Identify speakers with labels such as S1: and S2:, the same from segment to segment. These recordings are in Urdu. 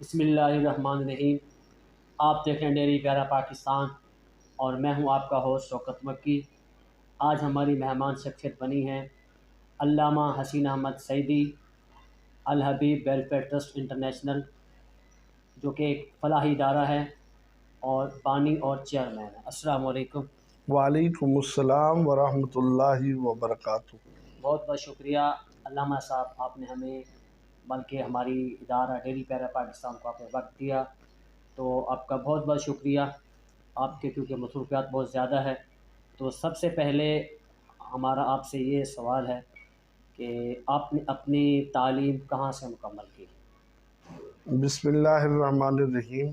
S1: بسم اللہ الرحمن الرحیم۔ آپ دیکھیں ڈیری پیارا پاکستان اور میں ہوں آپ کا ہوسٹ شوکت مکی۔ آج ہماری مہمان شخصیت بنی ہیں علامہ حسین احمد سعیدی الحبیب ویلفیئر ٹرسٹ انٹرنیشنل، جو کہ ایک فلاحی ادارہ ہے اور بانی اور چیئرمین ہے۔ السلام علیکم۔
S2: وعلیکم السلام ورحمۃ اللہ وبرکاتہ۔
S1: بہت بہت شکریہ علامہ صاحب، آپ نے ہمیں بلکہ ہماری ادارہ ڈیری پیارا پاکستان کو آپ نے وقت دیا، تو آپ کا بہت بہت شکریہ۔ آپ کے کیونکہ مصروفیات بہت زیادہ ہے، تو سب سے پہلے ہمارا آپ سے یہ سوال ہے کہ آپ نے اپنی تعلیم کہاں سے مکمل کی؟
S2: بسم اللہ الرحمن الرحیم۔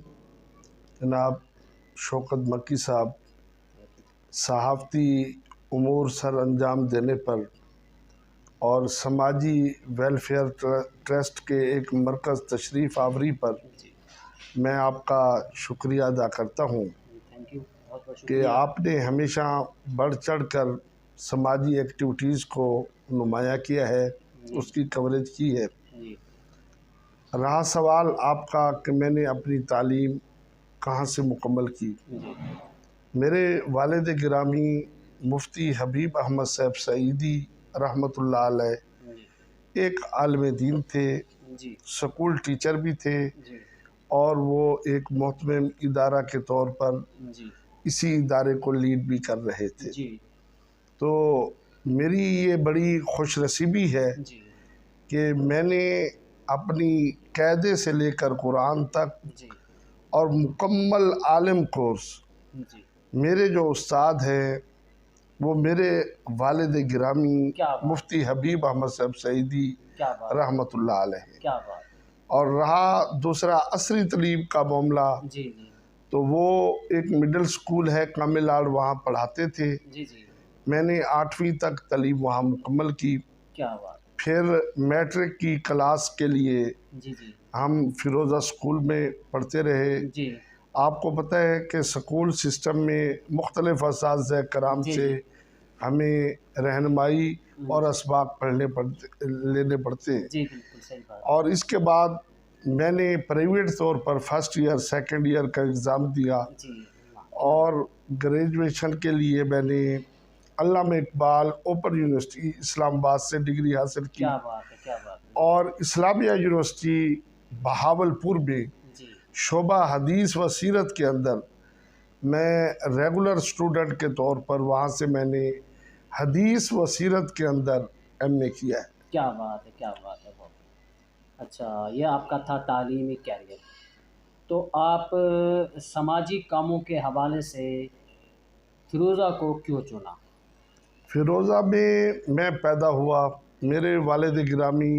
S2: جناب شوکت مکی صاحب، صحافتی امور سر انجام دینے پر اور سماجی ویلفیئر ٹرسٹ کے ایک مرکز تشریف آوری پر
S1: جی
S2: میں آپ کا شکریہ ادا کرتا ہوں
S1: تھینک یو، بہت بہت
S2: کہ
S1: شکریہ۔
S2: آپ نے ہمیشہ بڑھ چڑھ کر سماجی ایکٹیویٹیز کو نمایاں کیا ہے، اس کی کوریج کی ہے۔
S1: جی
S2: رہا سوال آپ کا کہ میں نے اپنی تعلیم کہاں سے مکمل کی،
S1: جی
S2: میرے والد گرامی مفتی حبیب احمد صاحب سعیدی رحمۃ اللہ علیہ
S1: جی
S2: ایک عالم دین تھے،
S1: جی
S2: سکول ٹیچر بھی تھے،
S1: جی
S2: اور وہ ایک محترم ادارہ کے طور پر
S1: جی
S2: اسی ادارے کو لیڈ بھی کر رہے تھے۔
S1: جی
S2: تو میری یہ بڑی خوش نصیبی ہے
S1: جی
S2: کہ میں نے اپنی قاعدے سے لے کر قرآن تک
S1: جی
S2: اور مکمل عالم کورس،
S1: جی
S2: میرے جو استاد ہیں وہ میرے والد گرامی
S1: کیا بات،
S2: مفتی حبیب احمد صاحب سعیدی
S1: کیا بات،
S2: رحمۃ اللہ علیہ ہیں۔
S1: کیا بات۔
S2: اور رہا دوسرا عصری تعلیم کا معاملہ،
S1: جی جی
S2: تو وہ ایک مڈل سکول ہے کامل آڑ، وہاں پڑھاتے تھے۔
S1: جی جی
S2: میں نے 8ویں تک تعلیم وہاں مکمل کی۔
S1: کیا بات۔
S2: پھر میٹرک کی کلاس کے لیے
S1: جی جی
S2: ہم فیروزہ سکول میں پڑھتے رہے۔
S1: جی
S2: آپ کو پتہ ہے کہ سکول سسٹم میں مختلف اساتذہ کرام
S1: جی
S2: سے
S1: جی
S2: ہمیں رہنمائی اور اسباق لینے پڑتے ہیں۔
S1: جی بالکل صحیح بات۔
S2: اور اس کے بعد میں نے پرائیویٹ طور پر فرسٹ ایئر سیکنڈ ایئر کا ایگزام دیا،
S1: جی
S2: اور گریجویشن کے لیے میں نے علامہ اقبال اوپن یونیورسٹی اسلام آباد سے ڈگری حاصل کی،
S1: کیا بات ہے، کیا بات ہے۔
S2: اور اسلامیہ یونیورسٹی بہاولپور میں
S1: جی
S2: شعبہ حدیث و سیرت کے اندر میں ریگولر اسٹوڈنٹ کے طور پر وہاں سے میں نے حدیث و سیرت کے اندر ایم اے کیا ہے۔
S1: کیا بات ہے، کیا بات ہے، بہت اچھا۔ یہ آپ کا تھا تعلیمی کیریئر۔ تو آپ سماجی کاموں کے حوالے سے فیروزہ کو کیوں چنا؟
S2: فیروزہ میں پیدا ہوا، میرے والد گرامی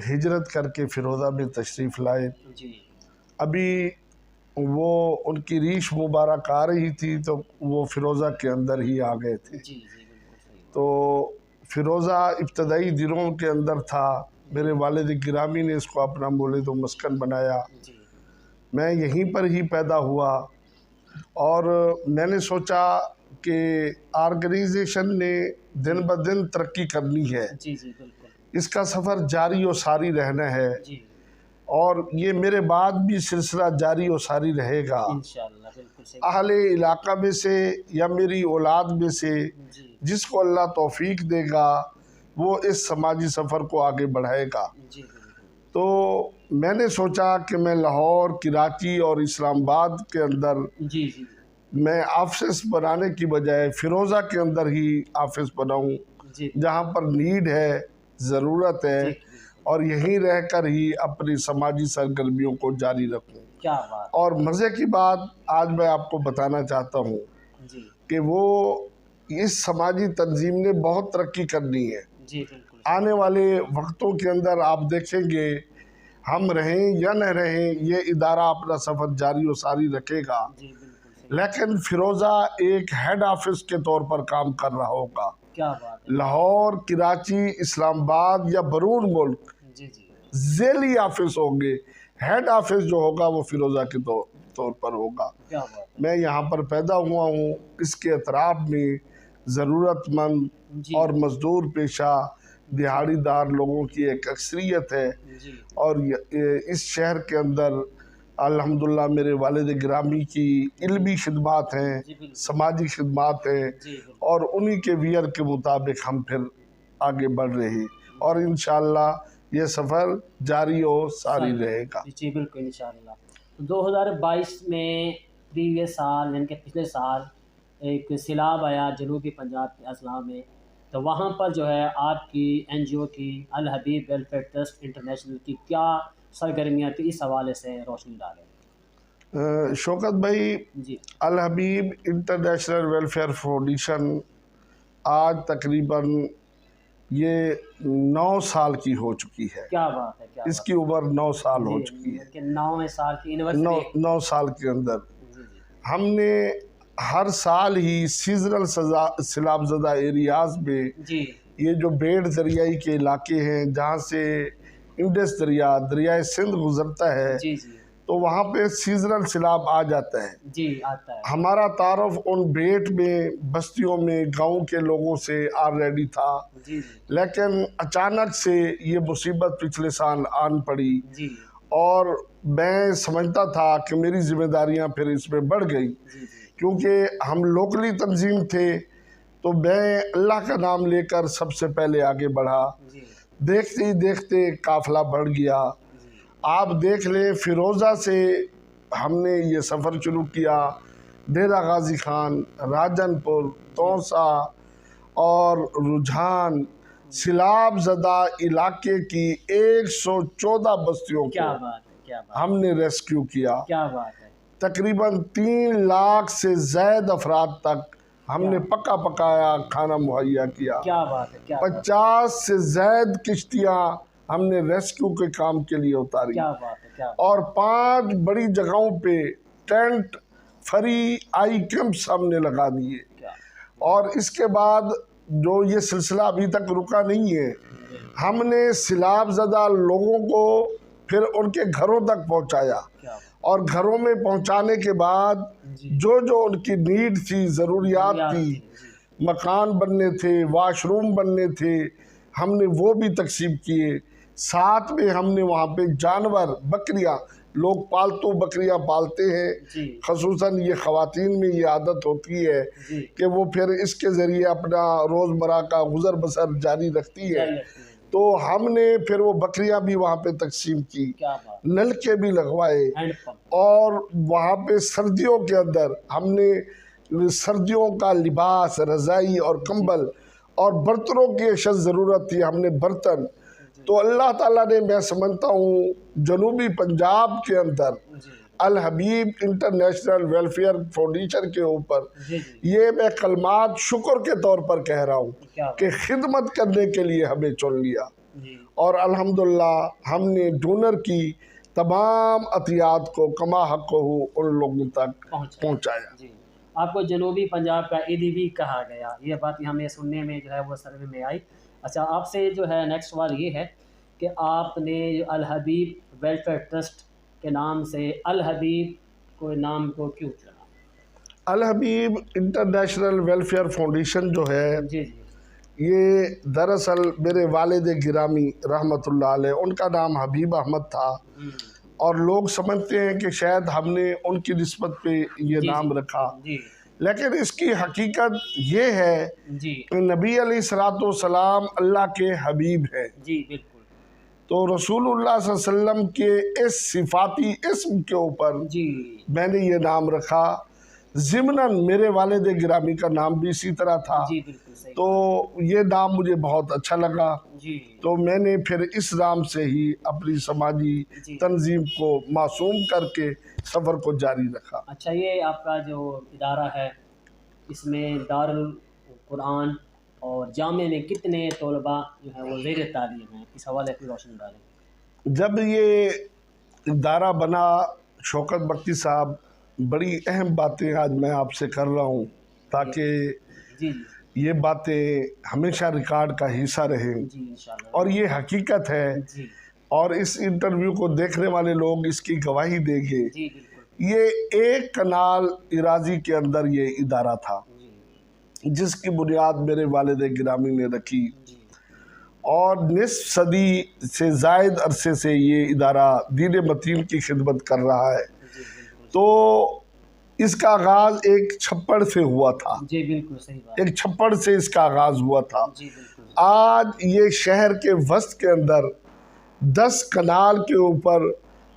S2: ہجرت کر کے فیروزہ میں تشریف لائے۔
S1: جی
S2: ابھی وہ ان کی ریش مبارک آ رہی تھی تو وہ فیروزہ کے اندر ہی آ گئے تھے۔
S1: جی جی بالکل صحیح بات۔
S2: تو فیروزہ ابتدائی دنوں کے اندر تھا، میرے والد گرامی نے اس کو اپنا مولد و مسکن بنایا۔
S1: جی
S2: میں یہیں پر ہی پیدا ہوا، اور میں نے سوچا کہ آرگنائزیشن نے دن بدن ترقی کرنی ہے،
S1: جی جی بالکل۔
S2: اس کا سفر جاری و ساری رہنا ہے،
S1: جی
S2: اور یہ میرے بعد بھی سلسلہ جاری و ساری رہے گا۔
S1: انشاءاللہ بالکل صحیح۔
S2: اہل علاقہ میں سے یا میری اولاد میں سے
S1: جی
S2: جس کو اللہ توفیق دے گا وہ اس سماجی سفر کو آگے بڑھائے گا۔
S1: جی بالکل۔
S2: تو میں نے سوچا کہ میں لاہور، کراچی اور اسلام آباد کے اندر
S1: جی جی
S2: میں آفس بنانے کی بجائے فیروزہ کے اندر ہی آفس بناؤں،
S1: جی
S2: جہاں پر نیڈ ہے، ضرورت ہے،
S1: جی
S2: اور یہیں رہ کر ہی اپنی سماجی سرگرمیوں کو جاری رکھوں۔
S1: کیا بات۔
S2: اور مزے کی بات آج میں آپ کو بتانا چاہتا ہوں
S1: جی
S2: کہ وہ اس سماجی تنظیم نے بہت ترقی کرنی ہے۔
S1: جی بالکل۔
S2: آنے والے وقتوں کے اندر آپ دیکھیں گے، ہم رہیں یا نہ رہیں، یہ ادارہ اپنا سفر جاری و ساری رکھے گا،
S1: جی بالکل صحیح۔
S2: لیکن فیروزہ ایک ہیڈ آفس کے طور پر کام کر رہا ہوگا۔
S1: کیا بات ہے۔
S2: لاہور، کراچی، اسلام آباد یا بیرون ملک
S1: جی جی
S2: ذیلی آفس ہوں گے، ہیڈ آفس جو ہوگا وہ فیروزہ کے طور پر ہوگا۔
S1: کیا بات ہے۔
S2: میں یہاں پر پیدا ہوا ہوں، اس کے اطراف میں ضرورت مند
S1: جی
S2: اور مزدور پیشہ دہاڑی دار لوگوں کی ایک اکثریت ہے،
S1: جی
S2: اور اس شہر کے اندر الحمدللہ میرے والد گرامی کی علمی خدمات ہیں،
S1: جی بالکل
S2: سماجی خدمات ہیں،
S1: جی بالکل
S2: اور انہی کے ویئر کے مطابق ہم پھر آگے بڑھ رہے ہیں، اور انشاءاللہ یہ سفر جاری و ساری رہے گا۔
S1: جی بالکل انشاءاللہ۔ 2022 میں پریویس سال یعنی کہ پچھلے سال ایک سیلاب آیا جنوبی پنجاب کے اضلاع میں، تو وہاں پر جو ہے آپ کی این جی او کی الحبیب ویلفیئر ٹرسٹ انٹرنیشنل کی کیا سرگرمیاں تھی، اس حوالے سے روشنی ڈالیں۔
S2: شوکت بھائی،
S1: جی
S2: الحبیب انٹرنیشنل ویلفیئر فاؤنڈیشن آج تقریباً یہ 9 سال کی ہو چکی ہے۔
S1: کیا بات ہے، کیا
S2: اس کی عمر 9 سال ہو
S1: جی
S2: چکی ہے۔
S1: کہ 9 سال کی یونیورسٹی
S2: 9 سال کے اندر
S1: جی جی
S2: ہم نے ہر سال ہی سیزنل سیلاب زدہ ایریاز میں
S1: جی
S2: یہ جو بیڑ دریائی کے علاقے ہیں جہاں سے انڈس دریائے سندھ گزرتا ہے،
S1: جی جی
S2: تو وہاں پہ سیزنل سیلاب آ جاتا ہے۔
S1: جی آتا ہے
S2: ہمارا تعارف ان بیٹ میں، بستیوں میں، گاؤں کے لوگوں سے آلریڈی تھا،
S1: جی
S2: لیکن اچانک سے یہ مصیبت پچھلے سال آن پڑی،
S1: جی
S2: اور میں سمجھتا تھا کہ میری ذمہ داریاں پھر اس میں بڑھ گئی،
S1: جی
S2: کیونکہ ہم لوکلی تنظیم تھے، تو میں اللہ کا نام لے کر سب سے پہلے آگے بڑھا۔
S1: جی
S2: دیکھتے ہی دیکھتے قافلہ بڑھ گیا۔
S1: جی
S2: آپ دیکھ لیں، فیروزہ سے ہم نے یہ سفر شروع کیا، ڈیرہ غازی خان، راجن پور، تونسا اور رجحان، سیلاب زدہ علاقے کی 114 بستیوں
S1: کیا
S2: کو
S1: بات ہے، کیا بات
S2: ہم نے ریسکیو کیا۔
S1: کیا بات ہے،
S2: تقریباً 3 لاکھ سے زائد افراد تک ہم نے پکا پکایا کھانا مہیا کیا۔
S1: کیا بات ہے، کیا بات
S2: 50 سے زائد کشتیاں ہم نے ریسکیو کے کام کے لیے اتاری،
S1: کیا بات ہے، کیا بات
S2: اور 5 بڑی جگہوں پہ ٹینٹ فری آئی کیمپس ہم نے لگا دیے۔
S1: کیا
S2: اور اس کے بعد جو یہ سلسلہ ابھی تک رکا نہیں ہے، ہم نے سیلاب زدہ لوگوں کو پھر ان کے گھروں تک پہنچایا،
S1: کیا بات
S2: اور گھروں میں پہنچانے کے بعد
S1: جی
S2: جو ان کی نیڈ تھی، ضروریات تھی،
S1: جی
S2: مکان بننے تھے، واش روم بننے تھے، ہم نے وہ بھی تقسیم کیے۔ ساتھ میں ہم نے وہاں پہ جانور، بکریاں، لوگ پالتو بکریاں پالتے ہیں،
S1: جی
S2: خصوصاً یہ خواتین میں یہ عادت ہوتی ہے
S1: جی
S2: کہ وہ پھر اس کے ذریعے اپنا روزمرہ کا گزر بسر جاری رکھتی ہے،
S1: جاری رکھتی ہے۔
S2: تو ہم نے پھر وہ بکریاں بھی وہاں پہ تقسیم کی،
S1: کیا بات،
S2: نلکے بھی لگوائے،
S1: ہینڈ پمپ،
S2: اور وہاں پہ سردیوں کے اندر ہم نے سردیوں کا لباس، رضائی اور کمبل، اور برتنوں کی اشد ضرورت تھی، ہم نے برتن، تو اللہ تعالیٰ نے، میں سمجھتا ہوں جنوبی پنجاب کے اندر
S1: جی
S2: الحبیب انٹرنیشنل ویلفیئر فاؤنڈیشن کے اوپر،
S1: جی جی
S2: یہ میں کلمات شکر کے طور پر کہہ رہا ہوں
S1: کیا بات،
S2: کہ خدمت کرنے کے لیے ہمیں چن لیا،
S1: جی
S2: اور الحمدللہ ہم نے ڈونر کی تمام عطیات کو کما حق ہو ان لوگوں تک پہنچایا۔
S1: جی آپ کو جنوبی پنجاب کا ایدی بھی کہا گیا، یہ بات ہمیں سننے میں جو ہے وہ سروے میں آئی۔ اچھا، آپ سے جو ہے نیکسٹ سوال یہ ہے کہ آپ نے الحبیب ویلفیئر ٹرسٹ کے نام سے الحبیب کو نام کو کیوں چنا؟
S2: الحبیب انٹرنیشنل ویلفیئر فاؤنڈیشن جو ہے،
S1: جی جی
S2: یہ دراصل میرے والد گرامی رحمۃ اللہ علیہ، ان کا نام حبیب احمد تھا، اور لوگ سمجھتے ہیں کہ شاید ہم نے ان کی نسبت پہ یہ نام رکھا،
S1: جی
S2: لیکن اس کی حقیقت یہ ہے
S1: جی
S2: کہ نبی علیہ الصلوۃ والسلام اللہ کے حبیب ہیں،
S1: جی بالکل
S2: تو رسول اللہ صلی اللہ علیہ وسلم کے اس صفاتی اسم کے اوپر
S1: جی
S2: میں نے یہ نام رکھا۔ ضمناً میرے والد گرامی کا نام بھی اسی طرح تھا،
S1: جی بالکل صحیح،
S2: تو یہ نام مجھے بہت اچھا لگا،
S1: جی
S2: تو میں نے پھر اس نام سے ہی اپنی سماجی
S1: جی
S2: تنظیم کو معصوم کر کے سفر کو جاری رکھا۔
S1: اچھا، یہ آپ کا جو ادارہ ہے، اس میں دارالقرآن اور جامعہ میں کتنے طلباء جو ہیں وہ زیر تعلیم ہیں، اس حوالے سے روشن ڈالیں۔
S2: جب یہ ادارہ بنا، شوکت بختی صاحب، بڑی اہم باتیں آج میں آپ سے کر رہا ہوں تاکہ
S1: جی
S2: یہ باتیں ہمیشہ ریکارڈ کا حصہ رہیں،
S1: جی انشاءاللہ،
S2: اور یہ حقیقت ہے،
S1: جی
S2: اور اس انٹرویو کو دیکھنے والے لوگ اس کی گواہی دیں گے۔
S1: جی بالکل،
S2: یہ 1 کنال اراضی کے اندر یہ ادارہ تھا
S1: جی
S2: جس کی بنیاد میرے والد گرامی نے رکھی،
S1: جی
S2: اور نصف صدی سے زائد عرصے سے یہ ادارہ دین متین کی خدمت کر رہا ہے۔
S1: جی بالکل
S2: تو اس کا آغاز ایک چھپڑ سے ہوا تھا،
S1: جی بالکل صحیح بات
S2: ایک چھپڑ سے اس کا آغاز ہوا تھا۔
S1: جی بالکل
S2: آج یہ شہر کے وسط کے اندر 10 کنال کے اوپر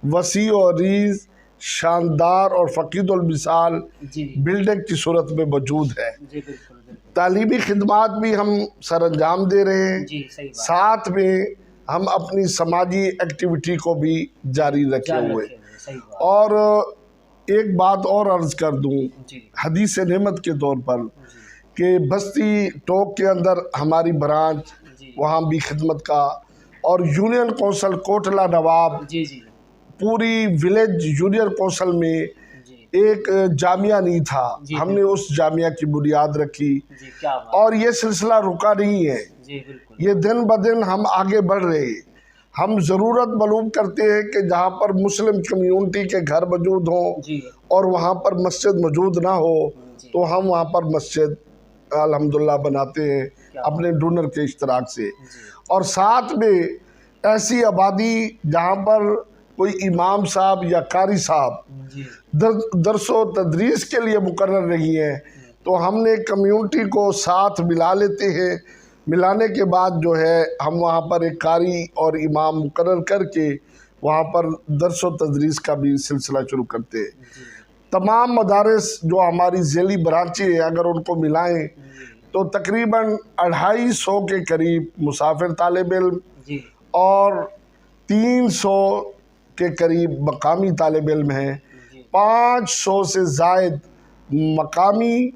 S2: وسیع و عریض، شاندار اور فقید المثال
S1: جی
S2: بلڈنگ کی صورت میں موجود ہے۔
S1: جی بالکل بالکل
S2: تعلیمی خدمات بھی ہم سر انجام دے رہے ہیں،
S1: جی صحیح بات
S2: ساتھ میں ہم اپنی سماجی ایکٹیویٹی کو بھی جاری رکھے ہوئے۔
S1: صحیح بات
S2: اور ایک بات اور عرض کر دوں
S1: جی
S2: حدیث نعمت کے طور پر
S1: جی
S2: کہ بستی ٹوک کے اندر ہماری برانچ،
S1: جی
S2: وہاں بھی خدمت کا، اور یونین کونسل کوٹلہ نواب،
S1: جی جی
S2: پوری ولیج یونین کونسل میں
S1: جی
S2: ایک جامعہ نہیں تھا،
S1: جی
S2: ہم نے اس جامعہ کی بنیاد رکھی،
S1: جی کیا بات
S2: اور یہ سلسلہ رکا نہیں ہے،
S1: جی بالکل
S2: یہ دن بدن ہم آگے بڑھ رہے ہیں۔ ہم ضرورت معلوم کرتے ہیں کہ جہاں پر مسلم کمیونٹی کے گھر موجود ہوں
S1: جی
S2: اور وہاں پر مسجد موجود نہ ہو
S1: جی
S2: تو ہم وہاں پر مسجد الحمدللہ بناتے ہیں اپنے ڈونر کے اشتراک سے،
S1: جی
S2: اور ساتھ میں ایسی آبادی جہاں پر کوئی امام صاحب یا قاری صاحب
S1: جی
S2: درس و تدریس کے لیے مقرر نہیں ہے، تو ہم نے کمیونٹی کو ساتھ ملا لیتے ہیں۔ ملانے کے بعد جو ہے ہم وہاں پر ایک قاری اور امام مقرر کر کے وہاں پر درس و تدریس کا بھی سلسلہ شروع کرتے ہیں۔
S1: جی
S2: تمام مدارس جو ہماری ذیلی برانچیں ہیں اگر ان کو ملائیں تو تقریباً 250 کے قریب مسافر طالب علم
S1: جی
S2: اور 300 کے قریب مقامی طالب علم ہیں،
S1: جی
S2: 500 سے زائد مقامی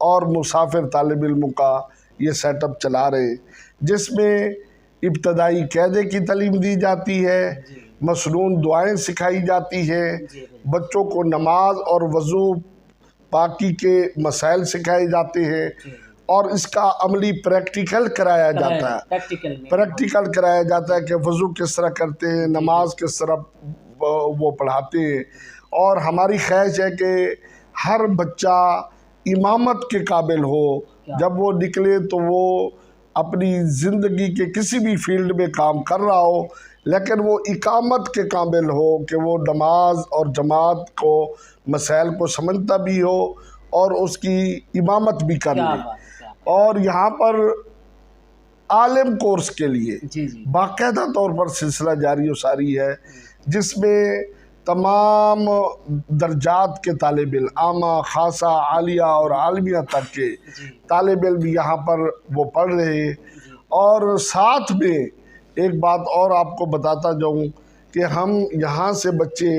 S2: اور مسافر طالب علموں کا یہ سیٹ اپ چلا رہے ہیں، جس میں ابتدائی قاعدے کی تعلیم دی جاتی ہے،
S1: جی
S2: مسنون دعائیں سکھائی جاتی ہیں،
S1: جی
S2: بچوں کو نماز اور وضو پاکی کے مسائل سکھائے جاتے ہیں،
S1: جی
S2: اور اس کا عملی پریکٹیکل کرایا جاتا ہے۔
S1: پریکٹیکل میں
S2: پریکٹیکل کرایا جاتا ہے کہ وضو کس طرح کرتے ہیں، نماز کس طرح وہ پڑھاتے ہیں، اور ہماری خواہش ہے کہ ہر بچہ امامت کے قابل ہو، جب وہ نکلے تو وہ اپنی زندگی کے کسی بھی فیلڈ میں کام کر رہا ہو لیکن وہ اقامت کے قابل ہو کہ وہ نماز اور جماعت کو مسائل کو سمجھتا بھی ہو اور اس کی امامت بھی کر
S1: کیا
S2: لے۔
S1: بات ہے کیا
S2: اور یہاں پر عالم کورس کے لیے
S1: جی جی
S2: باقاعدہ طور پر سلسلہ جاری و ساری ہے، جس میں تمام درجات کے طالب علم، عامہ، خاصہ، عالیہ اور عالمیہ تک کے
S1: جی
S2: طالب علم یہاں پر وہ پڑھ رہے ہیں۔
S1: جی
S2: اور ساتھ میں ایک بات اور آپ کو بتاتا جاؤں کہ ہم یہاں سے بچے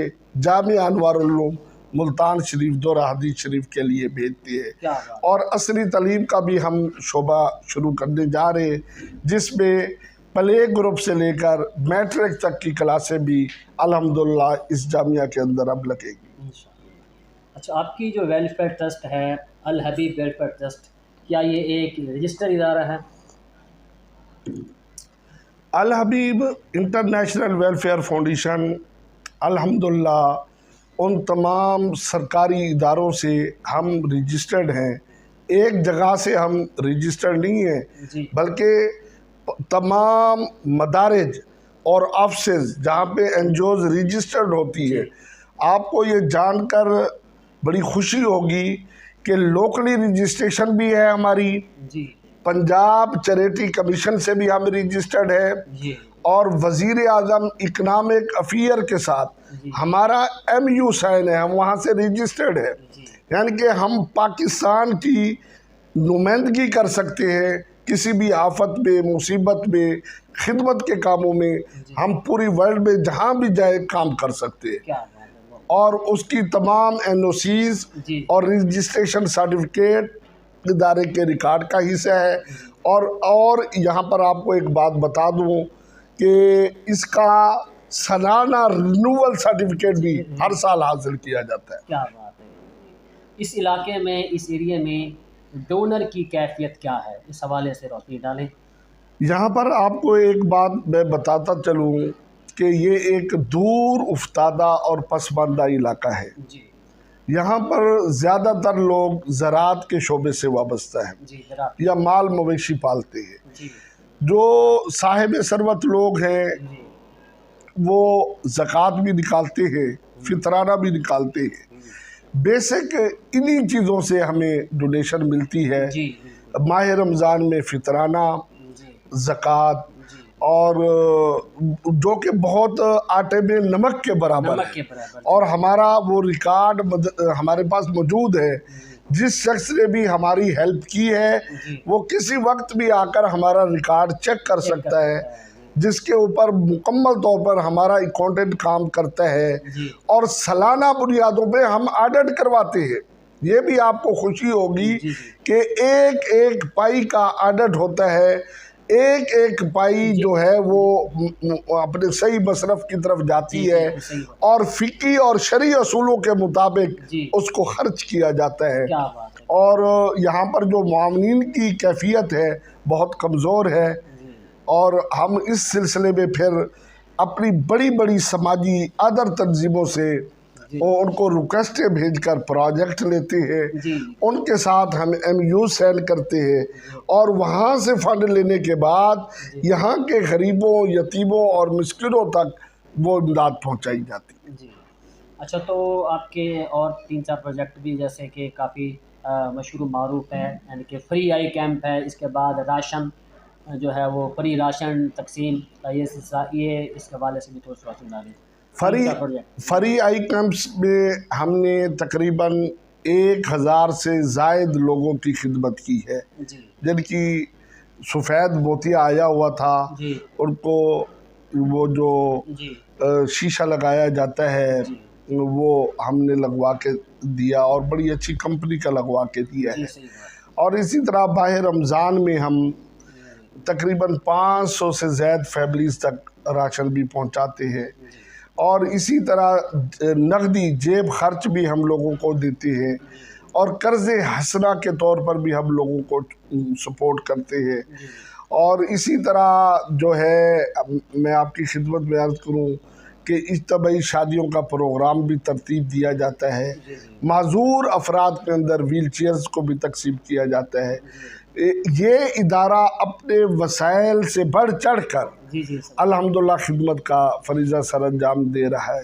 S2: جامعہ انوار العلوم ملتان شریف دورہ حدیث شریف کے لیے بھیجتے ہیں،
S1: کیا بات
S2: اور عصری تعلیم کا بھی ہم شعبہ شروع کرنے جا رہے ہیں، جس میں پلے گروپ سے لے کر میٹرک تک کی کلاسیں بھی الحمدللہ اس جامعہ کے اندر اب لگے گی۔
S1: انشاءاللہ۔ اچھا، آپ کی جو ویلفیئر ٹرسٹ ہے الحبیب ویلفیئر ٹرسٹ، کیا یہ ایک رجسٹر ادارہ ہے؟
S2: الحبیب انٹرنیشنل ویلفیئر فاؤنڈیشن الحمدللہ ان تمام سرکاری اداروں سے ہم رجسٹرڈ ہیں، ایک جگہ سے ہم رجسٹرڈ نہیں ہیں
S1: جی
S2: بلکہ تمام مدارج اور آفسز جہاں پہ NGOs رجسٹرڈ ہوتی ہے۔ آپ کو یہ جان کر بڑی خوشی ہوگی کہ لوکلی رجسٹریشن بھی ہے ہماری،
S1: جی
S2: پنجاب چیریٹی کمیشن سے بھی ہم رجسٹرڈ ہے،
S1: جی
S2: اور وزیر اعظم اکنامک افیئر کے ساتھ
S1: جی
S2: ہمارا MU سائن ہے، ہم وہاں سے رجسٹرڈ ہے،
S1: جی
S2: یعنی کہ ہم پاکستان کی نمائندگی کر سکتے ہیں کسی بھی آفت میں، مصیبت میں، خدمت کے کاموں میں، ہم پوری ورلڈ میں جہاں بھی جائے کام کر سکتے ہیں،
S1: کیا بات ہے وہ
S2: اور اس کی تمام NOCs
S1: جی
S2: اور رجسٹریشن سرٹیفکیٹ ادارے کے ریکارڈ کا حصہ ہے۔ اور یہاں پر آپ کو ایک بات بتا دوں کہ اس کا سالانہ رینیول سرٹیفکیٹ بھی ہر سال حاصل کیا جاتا ہے۔
S1: کیا بات ہے۔ اس علاقے میں، اس ایریے میں ڈونر کی کیفیت کیا ہے، اس حوالے سے روشنی ڈالیں۔
S2: یہاں پر آپ کو ایک بات میں بتاتا چلوں کہ یہ ایک دور افتادہ اور پسماندہ علاقہ ہے،
S1: جی
S2: یہاں پر زیادہ تر لوگ زراعت کے شعبے سے وابستہ ہیں
S1: جی ذرا
S2: یا مال مویشی پالتے ہیں،
S1: جی
S2: جو صاحب ثروت لوگ ہیں
S1: جی
S2: وہ زکوٰۃ بھی نکالتے ہیں، فطرانہ بھی نکالتے ہیں. بیسک انہی چیزوں سے ہمیں ڈونیشن ملتی ہے.
S1: جی
S2: ماہ رمضان میں فطرانہ،
S1: جی
S2: زکوٰۃ،
S1: جی
S2: اور جو کہ بہت آٹے میں نمک کے برابر
S1: نمک
S2: ہے.
S1: کے برابر.
S2: اور ہمارا وہ ریکارڈ ہمارے پاس موجود ہے. جس شخص نے بھی ہماری ہیلپ کی ہے
S1: جی
S2: وہ کسی وقت بھی آ کر ہمارا ریکارڈ چیک کر سکتا ہے، جس کے اوپر مکمل طور پر ہمارا اکاؤنٹنٹ کام کرتا ہے.
S1: جی
S2: اور سالانہ بنیادوں پہ ہم آڈٹ کرواتے ہیں. یہ بھی آپ کو خوشی ہوگی
S1: جی
S2: کہ ایک ایک پائی کا آڈٹ ہوتا ہے. ایک ایک پائی جو ہے وہ اپنے صحیح مصرف کی طرف جاتی ہے
S1: صحیح
S2: اور فقہی اور شرعی اصولوں کے مطابق
S1: جی.
S2: اس کو خرچ کیا جاتا ہے.
S1: کیا بات ہے.
S2: اور یہاں پر جو معاونین کی کیفیت ہے بہت کمزور ہے.
S1: جی
S2: اور ہم اس سلسلے میں پھر اپنی بڑی بڑی سماجی ادر تنظیموں سے
S1: جی
S2: ان کو ریکویسٹیں بھیج کر پروجیکٹ لیتے ہیں.
S1: جی
S2: ان کے ساتھ ہم ایم یو سینڈ کرتے ہیں اور وہاں سے فنڈ لینے کے بعد یہاں کے غریبوں، یتیموں اور مسکینوں تک وہ امداد پہنچائی جاتی ہے.
S1: جی. اچھا، تو آپ کے اور 3-4 پروجیکٹ بھی جیسے کہ کافی مشہور و معروف ہے، یعنی کہ فری آئی کیمپ ہے، اس کے بعد راشن جو ہے وہ فری راشن تقسیم کا یہ سلسلہ، یہ اس کے حوالے سے بھی تھوڑا سا روشن ڈالیں.
S2: فری آئی کیمپس میں ہم نے تقریباً 1000 سے زائد لوگوں کی خدمت کی ہے،
S1: جی
S2: جن کی سفید موتیا آیا ہوا تھا.
S1: جی
S2: ان کو وہ جو
S1: جی
S2: شیشہ لگایا جاتا ہے
S1: جی
S2: وہ ہم نے لگوا کے دیا، اور بڑی اچھی کمپنی کا لگوا کے دیا
S1: جی
S2: ہے.
S1: صحیح بات.
S2: اور اسی طرح ماہ رمضان میں ہم تقریباً 500 سے زائد فیملیز تک راشن بھی پہنچاتے ہیں. اور اسی طرح نقدی جیب خرچ بھی ہم لوگوں کو دیتے ہیں، اور قرض حسنہ کے طور پر بھی ہم لوگوں کو سپورٹ کرتے ہیں. اور اسی طرح جو ہے میں آپ کی خدمت میں عرض کروں کہ اجتماعی شادیوں کا پروگرام بھی ترتیب دیا جاتا ہے. معذور افراد کے اندر ویل چیئرز کو بھی تقسیم کیا جاتا ہے. یہ ادارہ اپنے وسائل سے بڑھ چڑھ کر
S1: جی جی
S2: الحمدللہ خدمت کا فریضہ سر انجام دے رہا ہے.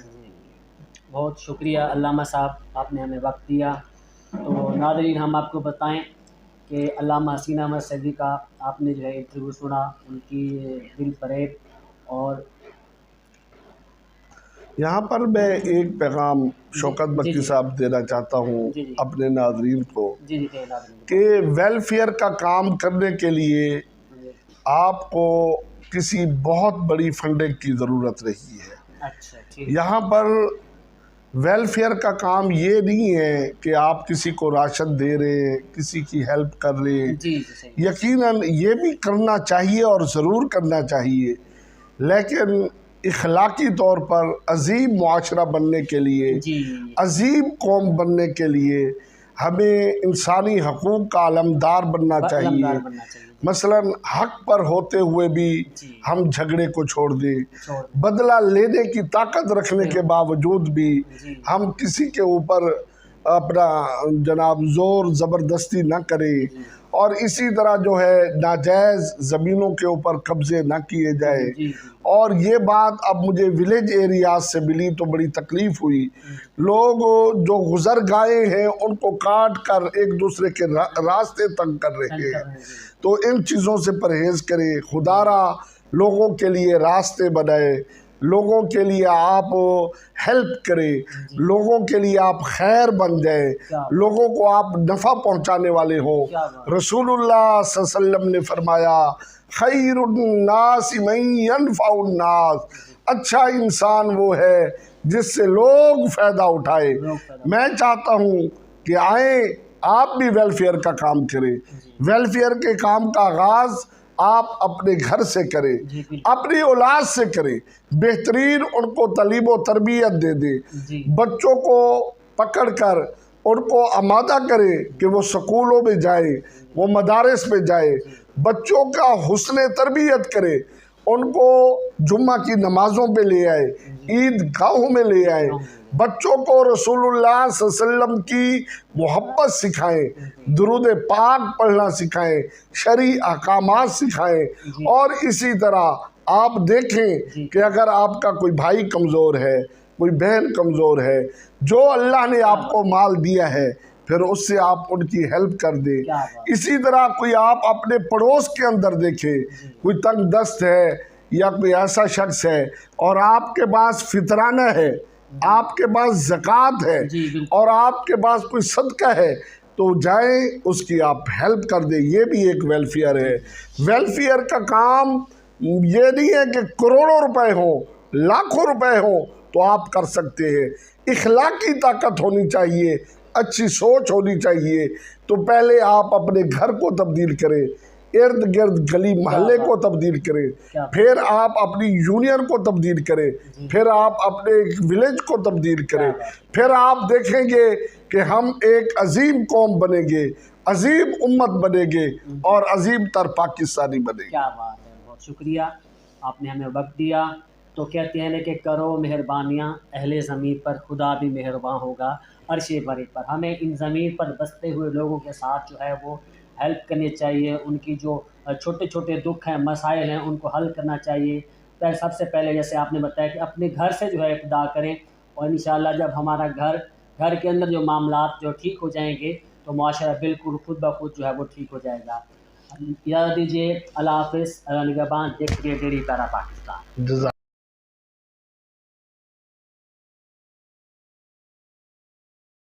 S1: بہت شکریہ علامہ صاحب، آپ نے ہمیں وقت دیا. تو ناظرین، ہم آپ کو بتائیں کہ علامہ حسین احمد سیدی کا آپ نے جو ہے انٹرویو سنا، ان کی دل فریب. اور
S2: یہاں پر میں ایک پیغام شوکت مکی صاحب دینا چاہتا ہوں اپنے ناظرین کو کہ ویلفیئر کا کام کرنے کے لیے آپ کو کسی بہت بڑی فنڈنگ کی ضرورت رہی ہے.
S1: اچھا،
S2: یہاں پر ویلفیئر کا کام یہ نہیں ہے کہ آپ کسی کو راشن دے رہے ہیں، کسی کی ہیلپ کر رہے ہیں. یقیناً یہ بھی کرنا چاہیے اور ضرور کرنا چاہیے، لیکن اخلاقی طور پر عظیم معاشرہ بننے کے لیے، عظیم قوم بننے کے لیے ہمیں انسانی حقوق کا علمدار بننا چاہیے. مثلاً حق پر ہوتے ہوئے بھی ہم جھگڑے کو چھوڑ دیں، بدلہ لینے کی طاقت رکھنے کے باوجود بھی ہم کسی کے اوپر اپنا جناب زور زبردستی نہ کریں. اور اسی طرح جو ہے ناجائز زمینوں کے اوپر قبضے نہ کیے جائے. اور یہ بات اب مجھے ولیج ایریاز سے ملی تو بڑی تکلیف ہوئی. لوگ جو گزر گائے ہیں ان کو کاٹ کر ایک دوسرے کے راستے تنگ کر رہے ہیں. تو ان چیزوں سے پرہیز کریں. خدا را لوگوں کے لیے راستے بنائے، لوگوں کے لیے آپ ہیلپ کریں، لوگوں کے لیے آپ خیر بن جائیں، لوگوں کو آپ نفع پہنچانے والے ہوں. رسول اللہ صلی اللہ علیہ وسلم نے فرمایا خیر الناس من ینفع الناس، اچھا انسان وہ ہے جس سے لوگ فائدہ اٹھائے. میں چاہتا ہوں کہ آئیں آپ بھی ویلفیئر کا کام کریں. ویلفیئر کے کام کا آغاز آپ اپنے گھر سے کریں، اپنی اولاد سے کریں. بہترین ان کو تعلیم و تربیت دے دیں. بچوں کو پکڑ کر ان کو آمادہ کریں کہ وہ سکولوں میں جائیں، وہ مدارس میں جائیں. بچوں کا حسن تربیت کریں، ان کو جمعہ کی نمازوں پہ لے آئے، عید گاہوں میں لے آئے. بچوں کو رسولullah صلی اللہ علیہ وسلم کی محبت سکھائیں، درود پاک پڑھنا سکھائیں، شرعی احکامات سکھائیں، اور اسی طرح آپ دیکھیں کہ اگر آپ کا کوئی بھائی کمزور ہے، کوئی بہن کمزور ہے، جو اللہ نے آپ کو مال دیا ہے پھر اس سے آپ ان کی ہیلپ کر دیں۔ اسی طرح کوئی آپ اپنے پڑوس کے اندر دیکھیں، کوئی تنگ دست ہے یا کوئی ایسا شخص ہے اور آپ کے پاس فطرانہ ہے، آپ کے پاس زکوٰۃ ہے اور آپ کے پاس کوئی صدقہ ہے، تو جائیں اس کی آپ ہیلپ کر دیں۔ یہ بھی ایک ویلفیئر ہے۔ ویلفیئر کا کام یہ نہیں ہے کہ کروڑوں روپے ہوں، لاکھوں روپے ہوں تو آپ کر سکتے ہیں۔ اخلاقی طاقت ہونی چاہیے، اچھی سوچ ہونی چاہیے۔ تو پہلے آپ اپنے گھر کو تبدیل کریں، ارد گرد گلی محلے کو تبدیل کریں، پھر آپ اپنی یونین کو تبدیل کریں، پھر آپ اپنے ولیج کو تبدیل کریں، پھر آپ دیکھیں گے کہ ہم ایک عظیم قوم بنیں گے، عظیم امت بنیں گے اور عظیم تر پاکستانی بنیں گے۔
S1: کیا بات ہے، بہت شکریہ، آپ نے ہمیں وقت دیا۔ تو کہتے ہیں کہ کرو مہربانیاں اہل زمین پر، خدا بھی مہربان ہوگا عرش بری پر۔ ہمیں ان زمین پر بستے ہوئے لوگوں کے ساتھ جو ہے وہ ہیلپ کرنی چاہیے، ان کی جو چھوٹے چھوٹے دکھ ہیں، مسائل ہیں، ان کو حل کرنا چاہیے۔ پھر سب سے پہلے جیسے آپ نے بتایا کہ اپنے گھر سے جو ہے ابتدا کریں، اور انشاءاللہ جب ہمارا گھر کے اندر جو معاملات جو ٹھیک ہو جائیں گے تو معاشرہ بالکل خود بخود جو ہے وہ ٹھیک ہو جائے گا۔ اجازت دیجیے، اللہ حافظ، اللہ نگہبان، دیکھتے رہیے ڈیری پیارا پاکستان۔